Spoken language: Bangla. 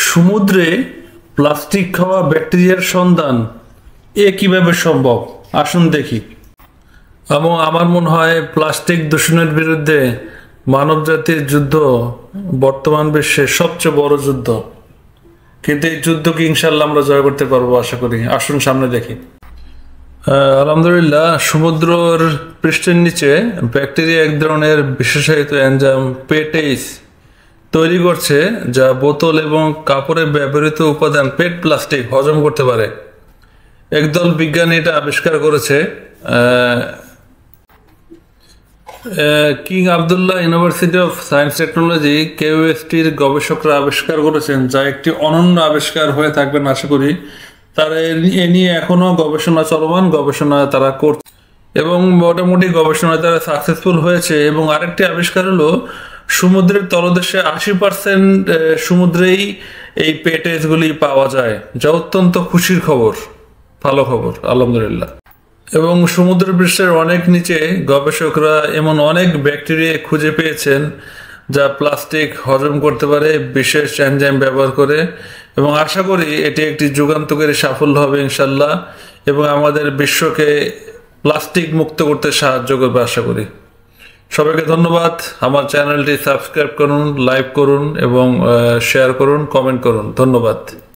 সমুদ্রে প্লাস্টিক খাওয়া ব্যাকটেরিয়ার সন্ধান কিভাবে সম্ভব আসুন দেখি। এবং আমার মনে হয় প্লাস্টিক দূষণের বিরুদ্ধে মানবজাতির যুদ্ধ বর্তমান বিশ্বের সবচেয়ে বড় যুদ্ধ, কিন্তু এই যুদ্ধকে ইনশাল্লাহ আমরা জয় করতে পারবো আশা করি। আসুন সামনে দেখি। আলহামদুলিল্লাহ, সমুদ্রের পৃষ্ঠের নিচে ব্যাকটেরিয়া এক ধরনের বিশেষায়িত এনজাইম পেটেইস তৈরি করছে, যা বোতল এবং কাপড়ে ব্যবহৃত উপাদান পেট প্লাস্টিক হজম করতে পারে। একদল বিজ্ঞানী এটা আবিষ্কার করেছে। King Abdullah University of Science Technology কেউএসটির গবেষকরা আবিষ্কার করেছেন, যা একটি অনন্য আবিষ্কার হয়ে থাকবেন আশা করি। তারা এ নিয়ে এখনো গবেষণা চলমান, গবেষণা তারা করছে এবং মোটামুটি গবেষণায় তারা সাকসেসফুল হয়েছে। এবং আরেকটি আবিষ্কার হলো সমুদ্রের তলদেশে 80% সমুদ্রেই এই পেটেসগুলি পাওয়া যায়, যা অত্যন্ত খুশির খবর, ভালো খবর আলহামদুলিল্লাহ। এবং সমুদ্র পৃষ্ঠের অনেক নিচে গবেষকরা এমন অনেক ব্যাকটেরিয়া খুঁজে পেয়েছেন যা প্লাস্টিক হজম করতে পারে বিশেষ এনজাইম ব্যবহার করে। এবং আশা করি এটি একটি যুগান্তকারী সাফল্য হবে ইনশাল্লাহ, এবং আমাদের বিশ্বকে প্লাস্টিক মুক্ত করতে সাহায্য করবে আশা করি। সবাইকে ধন্যবাদ। আমার চ্যানেলটি সাবস্ক্রাইব করুন, লাইক করুন এবং শেয়ার করুন, কমেন্ট করুন। ধন্যবাদ।